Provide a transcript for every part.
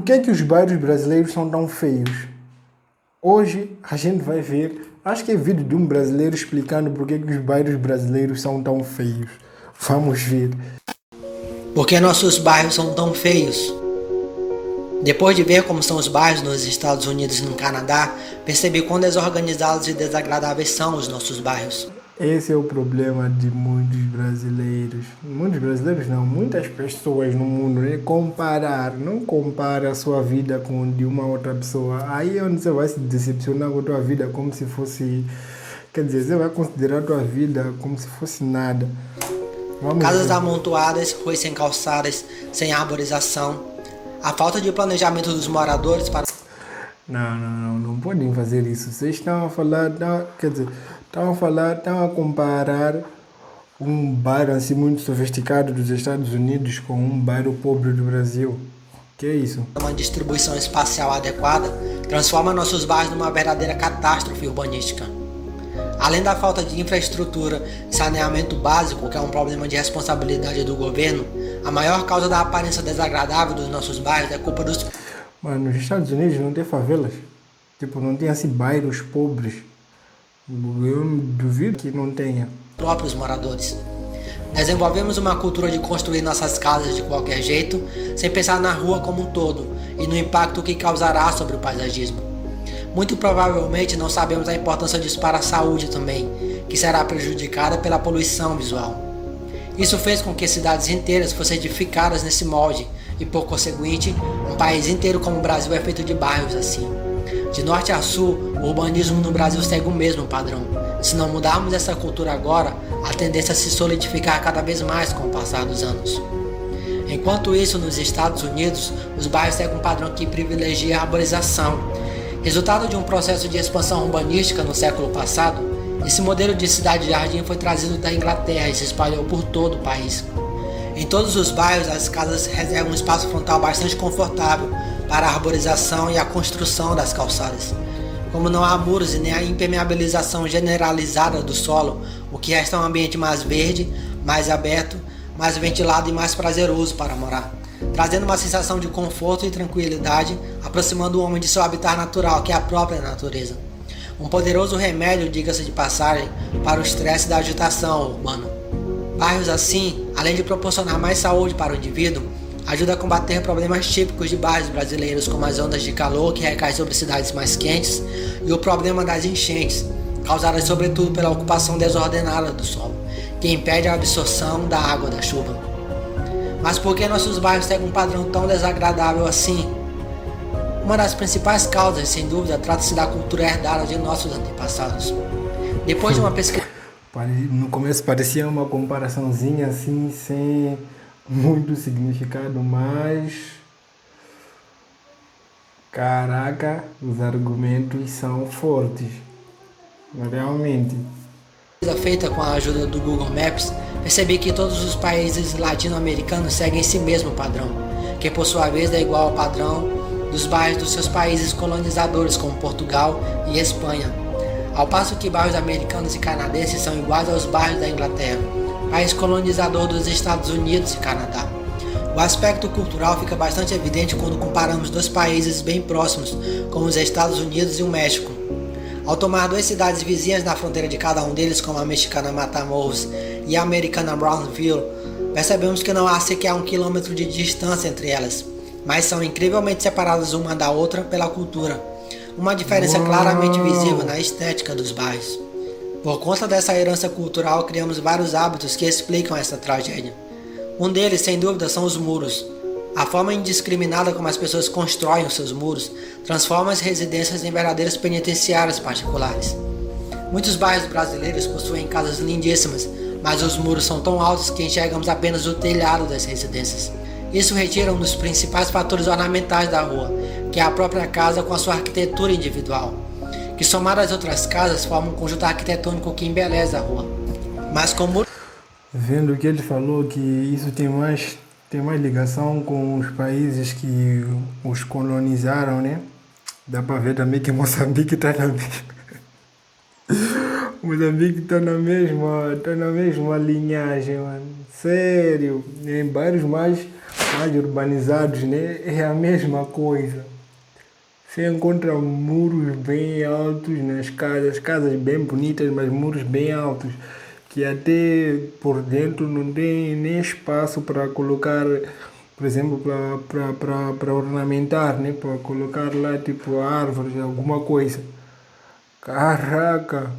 Por que que os bairros brasileiros são tão feios? Hoje a gente vai ver, acho que é vídeo de um brasileiro explicando por que que os bairros brasileiros são tão feios. Vamos ver. Por que nossos bairros são tão feios? Depois de ver como são os bairros nos Estados Unidos e no Canadá, percebi quão desorganizados e desagradáveis são os nossos bairros. Esse é o problema de muitos brasileiros. Muitos brasileiros não, muitas pessoas no mundo, né? Comparar, não compara a sua vida com de uma outra pessoa. Aí é onde você vai se decepcionar com a tua vida como se fosse... Quer dizer, você vai considerar a tua vida como se fosse nada. Vamos Casas ver. amontoadas, ruas sem calçadas, sem arborização. A falta de planejamento dos moradores para... Não podem fazer isso. Vocês estão a falar, quer dizer, estão a comparar um bairro assim muito sofisticado dos Estados Unidos com um bairro pobre do Brasil. Que é isso? Uma distribuição espacial adequada transforma nossos bairros numa verdadeira catástrofe urbanística. Além da falta de infraestrutura e saneamento básico, que é um problema de responsabilidade do governo, a maior causa da aparência desagradável dos nossos bairros é culpa dos Mas nos Estados Unidos não tem favelas. Tipo, não tem assim bairros pobres. Eu duvido que não tenha. próprios moradores. Desenvolvemos uma cultura de construir nossas casas de qualquer jeito, sem pensar na rua como um todo e no impacto que causará sobre o paisagismo. Muito provavelmente não sabemos a importância disso para a saúde também, que será prejudicada pela poluição visual. Isso fez com que cidades inteiras fossem edificadas nesse molde e, por conseguinte, um país inteiro como o Brasil é feito de bairros assim. De norte a sul, o urbanismo no Brasil segue o mesmo padrão. Se não mudarmos essa cultura agora, a tendência é se solidificar cada vez mais com o passar dos anos. Enquanto isso, nos Estados Unidos, os bairros seguem um padrão que privilegia a arborização. Resultado de um processo de expansão urbanística no século passado, esse modelo de cidade-jardim foi trazido da Inglaterra e se espalhou por todo o país. Em todos os bairros, as casas reservam um espaço frontal bastante confortável para a arborização e a construção das calçadas. Como não há muros e nem a impermeabilização generalizada do solo, o que resta é um ambiente mais verde, mais aberto, mais ventilado e mais prazeroso para morar, trazendo uma sensação de conforto e tranquilidade, aproximando o homem de seu habitat natural, que é a própria natureza. Um poderoso remédio, diga-se de passagem, para o estresse da agitação urbana. Bairros assim, além de proporcionar mais saúde para o indivíduo, ajuda a combater problemas típicos de bairros brasileiros, como as ondas de calor que recaem sobre cidades mais quentes e o problema das enchentes, causadas sobretudo pela ocupação desordenada do solo, que impede a absorção da água da chuva. Mas por que nossos bairros seguem um padrão tão desagradável assim? Uma das principais causas, sem dúvida, trata-se da cultura herdada de nossos antepassados. Depois de uma pesquisa... No começo parecia uma comparaçãozinha assim, sem muito significado, mas... Caraca, os argumentos são fortes. Realmente. feita com a ajuda do Google Maps, percebi que todos os países latino-americanos seguem esse mesmo padrão, que por sua vez é igual ao padrão dos bairros dos seus países colonizadores, como Portugal e Espanha. Ao passo que bairros americanos e canadenses são iguais aos bairros da Inglaterra, país colonizador dos Estados Unidos e Canadá. O aspecto cultural fica bastante evidente quando comparamos dois países bem próximos, como os Estados Unidos e o México. Ao tomar duas cidades vizinhas na fronteira de cada um deles, como a mexicana Matamoros e a americana Brownsville, percebemos que não há sequer 1 quilômetro de distância entre elas, mas são incrivelmente separadas uma da outra pela cultura. Uma diferença claramente visível na estética dos bairros. Por conta dessa herança cultural, criamos vários hábitos que explicam essa tragédia. Um deles, sem dúvida, são os muros. A forma indiscriminada como as pessoas constroem os seus muros transforma as residências em verdadeiras penitenciárias particulares. Muitos bairros brasileiros possuem casas lindíssimas, mas os muros são tão altos que enxergamos apenas o telhado das residências. Isso retira um dos principais fatores ornamentais da rua, que é a própria casa com a sua arquitetura individual, que somado às outras casas formam um conjunto arquitetônico que embeleza a rua. Mas como... Vendo que ele falou que isso tem mais ligação com os países que os colonizaram, né? Dá pra ver também que Moçambique tá na mesma. Moçambique tá na mesma linhagem, mano. Sério. Em bairros mais mais urbanizados, né? É a mesma coisa. Você encontra muros bem altos nas casas, casas bem bonitas, mas muros bem altos, que até por dentro não tem nem espaço para colocar, por exemplo, para ornamentar, né? Para colocar lá tipo árvores, alguma coisa. Caraca!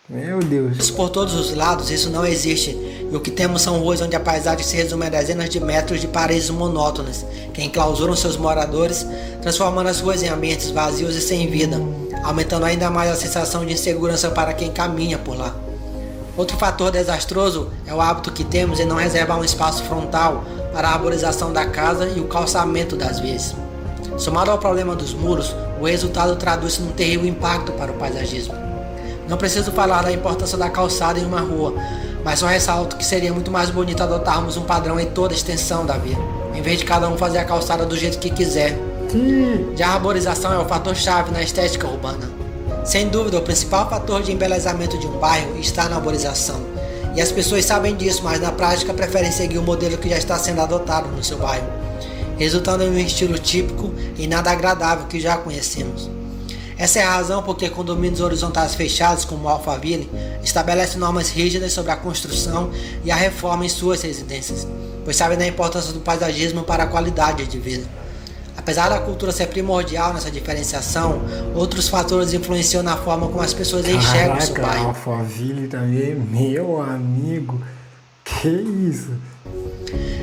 Meu Deus! Isso por todos os lados, isso não existe. E o que temos são ruas onde a paisagem se resume a dezenas de metros de paredes monótonas, que enclausuram seus moradores, transformando as ruas em ambientes vazios e sem vida, aumentando ainda mais a sensação de insegurança para quem caminha por lá. Outro fator desastroso é o hábito que temos em não reservar um espaço frontal para a arborização da casa e o calçamento das vias. Somado ao problema dos muros, o resultado traduz-se num terrível impacto para o paisagismo. Não preciso falar da importância da calçada em uma rua, mas só ressalto que seria muito mais bonito adotarmos um padrão em toda a extensão da via, em vez de cada um fazer a calçada do jeito que quiser. Já a arborização é o fator-chave na estética urbana. Sem dúvida, o principal fator de embelezamento de um bairro está na arborização. E as pessoas sabem disso, mas na prática preferem seguir o modelo que já está sendo adotado no seu bairro, resultando em um estilo típico e nada agradável que já conhecemos. Essa é a razão porque condomínios horizontais fechados, como o Alphaville, estabelecem normas rígidas sobre a construção e a reforma em suas residências, pois sabem da importância do paisagismo para a qualidade de vida. Apesar da cultura ser primordial nessa diferenciação, outros fatores influenciam na forma como as pessoas enxergam o seu bairro. Alphaville também, meu amigo, que isso?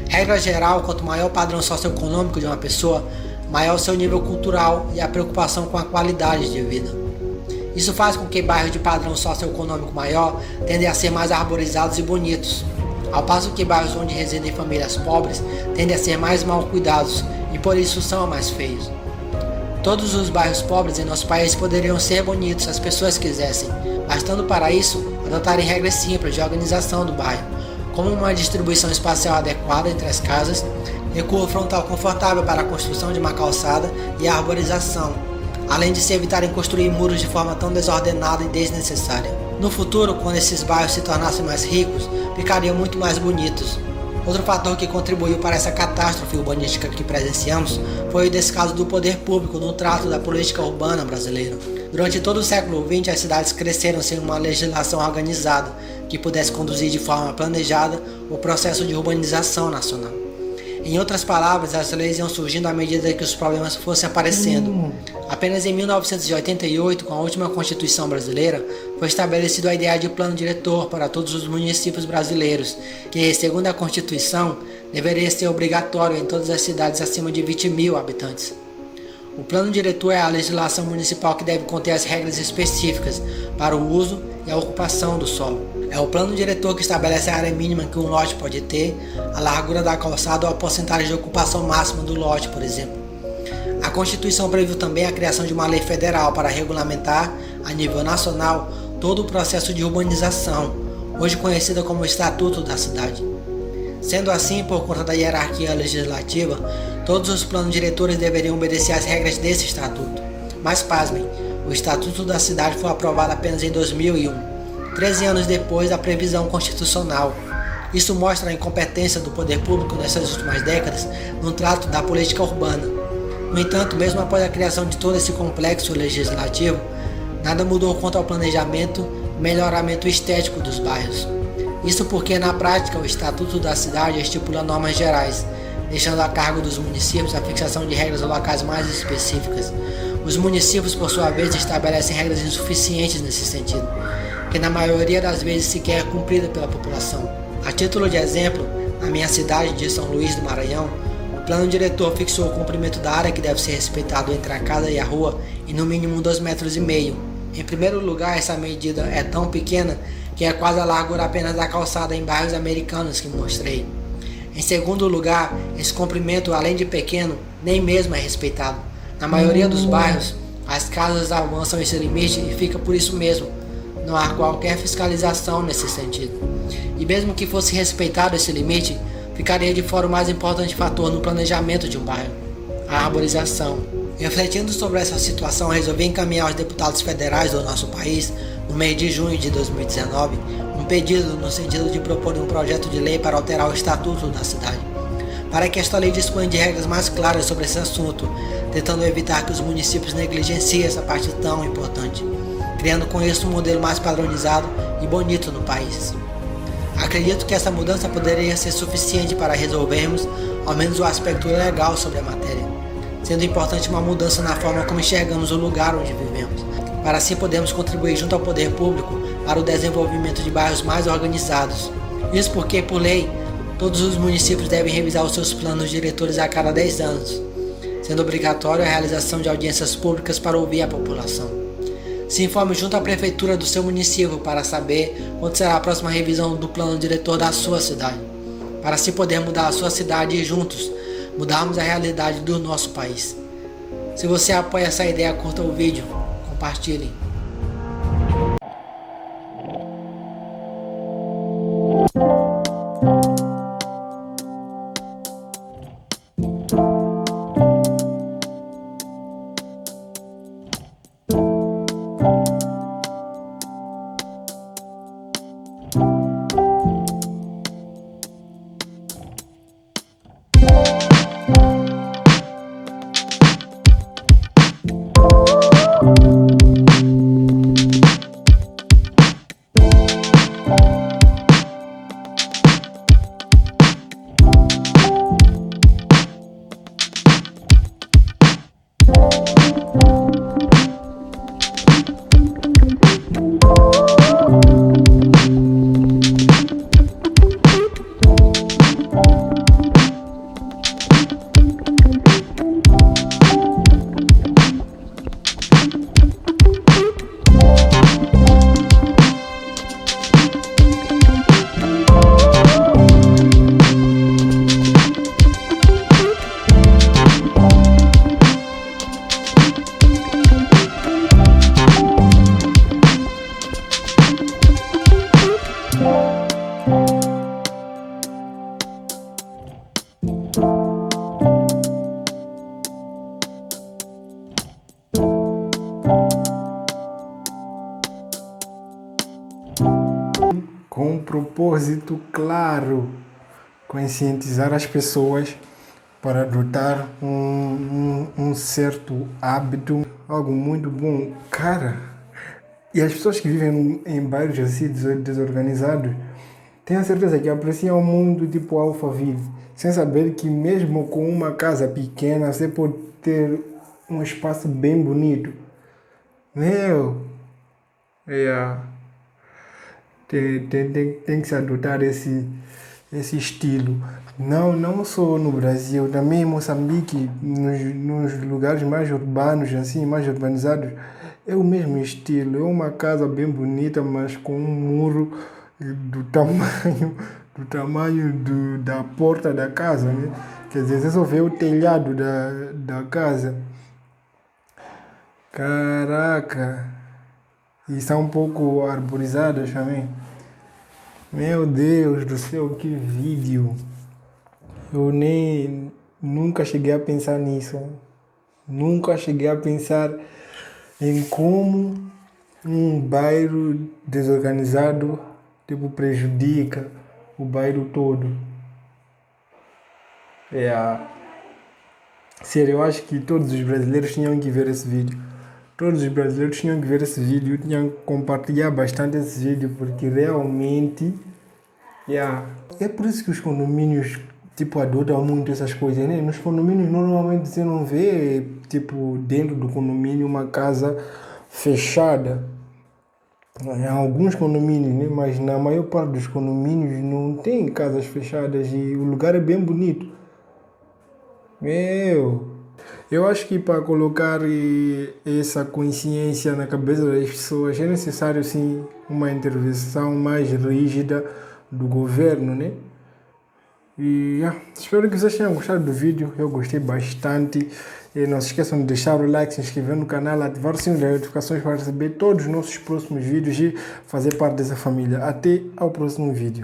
Regra geral, quanto maior o padrão socioeconômico de uma pessoa, maior o seu nível cultural e a preocupação com a qualidade de vida. Isso faz com que bairros de padrão socioeconômico maior tendem a ser mais arborizados e bonitos, ao passo que bairros onde residem famílias pobres tendem a ser mais mal cuidados e por isso são mais feios. Todos os bairros pobres em nosso país poderiam ser bonitos se as pessoas quisessem, bastando para isso adotarem regras simples de organização do bairro, como uma distribuição espacial adequada entre as casas, recuo frontal confortável para a construção de uma calçada e a arborização, além de se evitarem construir muros de forma tão desordenada e desnecessária. No futuro, quando esses bairros se tornassem mais ricos, ficariam muito mais bonitos. Outro fator que contribuiu para essa catástrofe urbanística que presenciamos foi o descaso do poder público no trato da política urbana brasileira. Durante todo o século XX, as cidades cresceram sem uma legislação organizada que pudesse conduzir de forma planejada o processo de urbanização nacional. Em outras palavras, as leis iam surgindo à medida que os problemas fossem aparecendo. Apenas em 1988, com a última Constituição brasileira, foi estabelecido a ideia de plano diretor para todos os municípios brasileiros, que, segundo a Constituição, deveria ser obrigatório em todas as cidades acima de 20 mil habitantes. O plano diretor é a legislação municipal que deve conter as regras específicas para o uso e a ocupação do solo. É o plano diretor que estabelece a área mínima que um lote pode ter, a largura da calçada ou a porcentagem de ocupação máxima do lote, por exemplo. A Constituição previu também a criação de uma lei federal para regulamentar, a nível nacional, todo o processo de urbanização, hoje conhecida como Estatuto da Cidade. Sendo assim, por conta da hierarquia legislativa, todos os planos diretores deveriam obedecer às regras desse estatuto. Mas pasmem, o Estatuto da Cidade foi aprovado apenas em 2001, 13 anos depois da previsão constitucional. Isso mostra a incompetência do poder público nessas últimas décadas no trato da política urbana. No entanto, mesmo após a criação de todo esse complexo legislativo, nada mudou quanto ao planejamento e melhoramento estético dos bairros. Isso porque, na prática, o Estatuto da Cidade estipula normas gerais, deixando a cargo dos municípios a fixação de regras locais mais específicas. Os municípios, por sua vez, estabelecem regras insuficientes nesse sentido, que na maioria das vezes sequer é cumprida pela população. A título de exemplo, na minha cidade de São Luís do Maranhão, o plano diretor fixou o comprimento da área que deve ser respeitado entre a casa e a rua em no mínimo 2,5 metros. Em primeiro lugar, essa medida é tão pequena que é quase a largura apenas da calçada em bairros americanos que mostrei. Em segundo lugar, esse comprimento, além de pequeno, nem mesmo é respeitado. Na maioria dos bairros, as casas avançam esse limite e fica por isso mesmo. Não há qualquer fiscalização nesse sentido. E mesmo que fosse respeitado esse limite, ficaria de fora o mais importante fator no planejamento de um bairro: a arborização. Refletindo sobre essa situação, resolvi encaminhar aos deputados federais do nosso país, no mês de junho de 2019, um pedido no sentido de propor um projeto de lei para alterar o Estatuto da Cidade, para que esta lei disponha de regras mais claras sobre esse assunto, tentando evitar que os municípios negligenciem essa parte tão importante, criando com isso um modelo mais padronizado e bonito no país. Acredito que essa mudança poderia ser suficiente para resolvermos ao menos o aspecto legal sobre a matéria, sendo importante uma mudança na forma como enxergamos o lugar onde vivemos, para assim podermos contribuir junto ao poder público para o desenvolvimento de bairros mais organizados. Isso porque, por lei, todos os municípios devem revisar os seus planos diretores a cada 10 anos, sendo obrigatória a realização de audiências públicas para ouvir a população. Se informe junto à prefeitura do seu município para saber quando será a próxima revisão do plano diretor da sua cidade, para assim poder mudar a sua cidade e juntos mudarmos a realidade do nosso país. Se você apoia essa ideia, curta o vídeo, compartilhe. Com um propósito claro, conscientizar as pessoas para adotar um certo hábito, algo muito bom. Cara, e as pessoas que vivem em bairros assim desorganizados, tenho a certeza que apreciam muito tipo Alphaville, sem saber que mesmo com uma casa pequena, você pode ter um espaço bem bonito. Meu, tem que se adotar esse estilo. Não só no Brasil, também em Moçambique, nos lugares mais urbanos, assim, mais urbanizados, é o mesmo estilo. É uma casa bem bonita, mas com um muro do tamanho da porta da casa, né? Quer dizer, você só vê o telhado da casa. Caraca! E são um pouco arborizadas também. Meu Deus do céu, que vídeo! Eu nunca cheguei a pensar nisso. Nunca cheguei a pensar em como um bairro desorganizado tipo prejudica o bairro todo. Sério, eu acho que todos os brasileiros tinham que ver esse vídeo. Todos os brasileiros tinham que ver esse vídeo, tinham que compartilhar bastante esse vídeo, porque realmente é por isso que os condomínios tipo adotam muito essas coisas, né? Nos condomínios normalmente você não vê tipo dentro do condomínio uma casa fechada. Em alguns condomínios, né? Mas na maior parte dos condomínios não tem casas fechadas e o lugar é bem bonito. Eu acho que para colocar essa consciência na cabeça das pessoas é necessário sim uma intervenção mais rígida do governo, né? E espero que vocês tenham gostado do vídeo, eu gostei bastante. E não se esqueçam de deixar o like, se inscrever no canal, ativar o sininho das notificações para receber todos os nossos próximos vídeos e fazer parte dessa família. Até ao próximo vídeo.